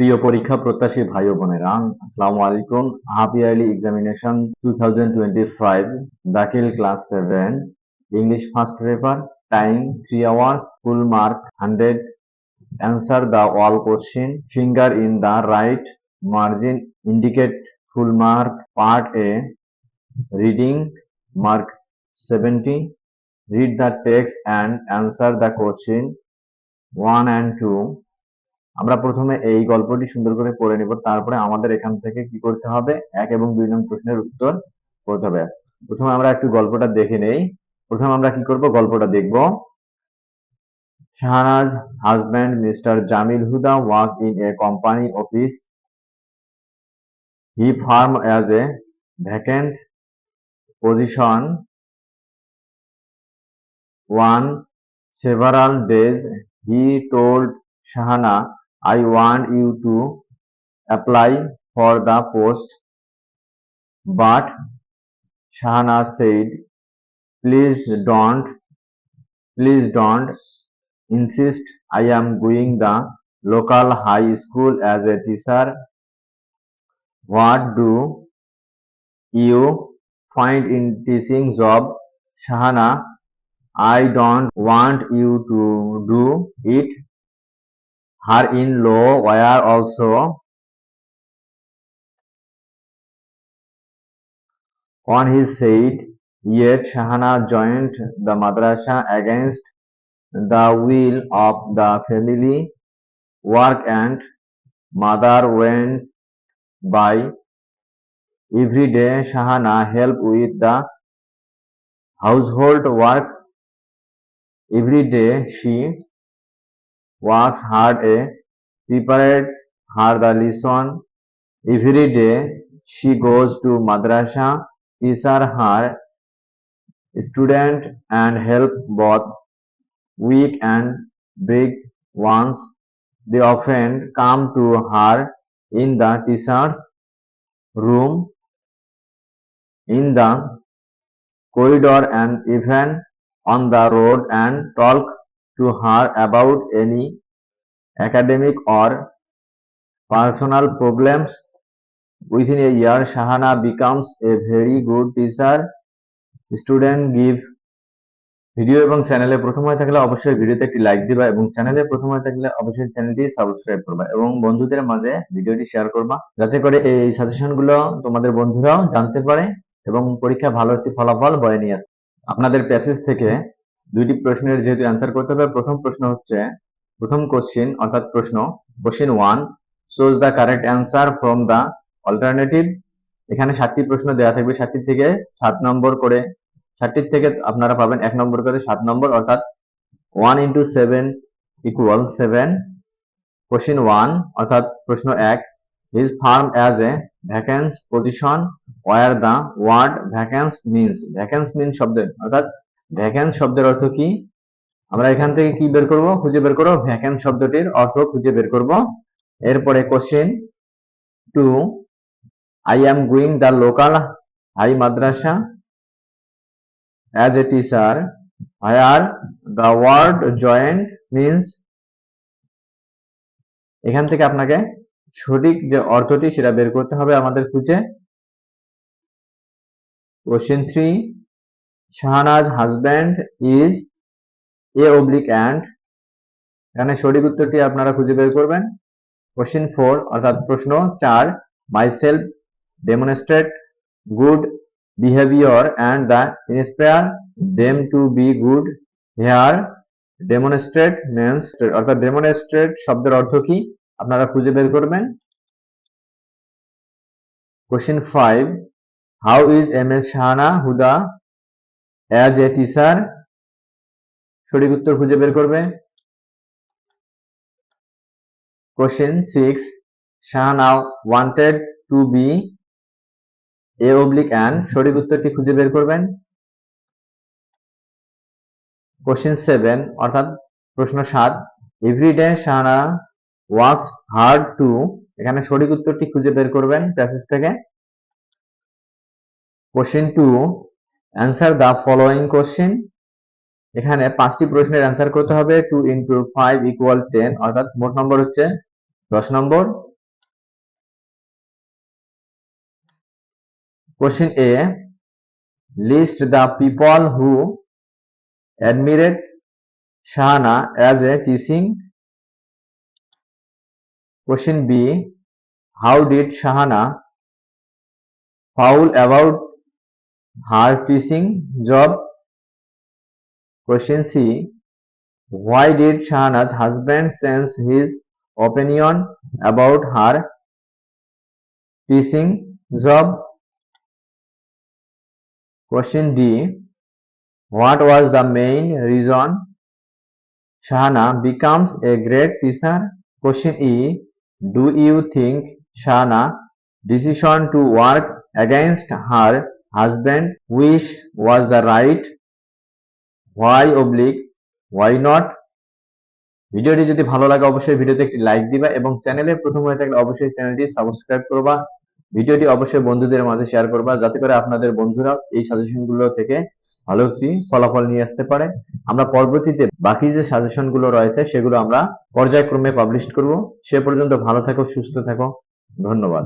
প্রিয় পরীক্ষা প্রত্যাশী ভাই ও বোনেরা, আসসালামু আলাইকুম। হাফ ইয়ারলি এক্সামিনেশন 2025 দাখিল class 7 English first paper, time 3 hours, full mark 100, answer the all question, finger in the right margin indicate full mark. Part A, reading mark 70, read the text and answer the question 1 and 2. আমরা প্রথমে এই গল্পটি সুন্দর করে পড়ে নিব, তারপরে আমাদের এখান থেকে কি করতে হবে, 1 এবং 2 নং প্রশ্নের উত্তর করতে হবে। প্রথমে আমরা একটু গল্পটা দেখে নেই। প্রথমে আমরা কি করব, গল্পটা দেখব। Shahnaz husband mister Jamil Huda work in a company office. He farm as a vacant position one several days. He told Shahana, I want you to apply for the post. But Shahana said, please don't insist. I am going the local high school as a teacher. What do you find in teaching job, Shahana? I don't want you to do it. Her in-law were also on his side, yet Shahana joined the madrasa against the will of the family. Work and mother went by. Every day Shahana helped with the household work. Every day she works hard prepared her the lesson. Every day she goes to madrasa, teacher her student and help both weak and big ones. They often come to her in the teacher's room, in the corridor and even on the road and talk to her about any academic or personal problems. Within a year, Shahana becomes a very good teacher. Student give video এবং চ্যানেলে প্রথম হয়ে থাকলে অবশ্যই ভিডিওতে একটি like দিবা এবং চ্যানেলে প্রথম হয়ে থাকলে অবশ্যই চ্যানেলটি সাবস্ক্রাইব করবা এবং বন্ধুদের মাঝে ভিডিওটি শেয়ার করবা, যাতে করে এই সাজেশনগুলো তোমাদের বন্ধুরাও জানতে পারে এবং পরীক্ষায় ভালো একটি ফলাফল বয়ে নিয়ে আসে। আপনাদের প্যাসেজ থেকে দুইটি প্রশ্নের যেহেতু অ্যান্সার করতে হবে, প্রথম প্রশ্ন হচ্ছে প্রথম কোশ্চেন অর্থাৎ question 1 shows the correct answer from the alternative. এখানে 7টি প্রশ্ন দেওয়া থাকবে, 7টি থেকে 7 নম্বর করে, 7টির থেকে আপনারা পাবেন 1 নম্বর করে 7 নম্বর, অর্থাৎ 1 into 7 equals 7. কোশ্চেন 1 অর্থাৎ প্রশ্ন 1, his farm as a vacant position where the word vacant means. vacant means শব্দের অর্থাৎ vacant শব্দের অর্থ কি, আমরা এখান থেকে কি বের করব, খুঁজে বের করব vacant শব্দটির অর্থ খুঁজে বের করব। এরপরে question 2, I am going the local high madrasa as a teacher where the word joined means. এখান থেকে আপনাকে সঠিক যে অর্থটি সেটা বের করতে হবে আমাদের খুঁজে। Question 3, Shahnaz husband is a oblique and, এখানে সঠিক উত্তরটি আপনারা খুঁজে বের করবেন। কোশ্চেন 4 অর্থাৎ প্রশ্ন 4, myself demonstrate good behavior and the inspire them to be good. Here demonstrate means অর্থাৎ demonstrate শব্দের অর্থ কি আপনারা খুঁজে বের করবেন। Question 5, how is MS Shahana Huda as a teacher? সঠিক উত্তর খুঁজে বের করবে। Question 6, Shahana wanted to be a oblique and, সঠিক উত্তরটি খুঁজে বের করবেন। কোশ্চেন 7 অর্থাৎ প্রশ্ন 7, everyday Shahana works hard to, এখানে সঠিক উত্তরটি খুঁজে বের করবেন প্যাসেজ থেকে। Question 2, answer the following question. এখানে 5টি প্রশ্নের অ্যান্সার করতে হবে। 2 into 5 equal 10, অর্থাৎ মোট নম্বর হচ্ছে 10 নম্বর। Question A. List the people who admired Shahana as a teaching. Question B. How did Shahana foul about her teaching job? Question C. Why did Shahana's husband change his opinion about her teaching job? Question D. What was the main reason Shahana becomes a great teacher? Question E. Do you think Shahana's decision to work against her husband's wish was the right? Why not? ভিডিওটি যদি ভালো লাগে অবশ্যই ভিডিওতে একটি like দিবা এবং চ্যানেলে প্রথম হয়ে থাকলে অবশ্যই চ্যানেলটি সাবস্ক্রাইব করবা। ভিডিওটি অবশ্যই বন্ধুদের মাঝে শেয়ার করবা যাতে করে আপনাদের বন্ধুরা এই সাজেশনগুলো থেকে ভালো একটি ফলাফল নিয়ে আসতে পারে। আমরা পরবর্তীতে বাকি যে সাজেশনগুলো রয়েছে সেগুলো আমরা পর্যায়ক্রমে পাবলিশ করব। সে পর্যন্ত ভালো থাকো, সুস্থ থাকো, ধন্যবাদ।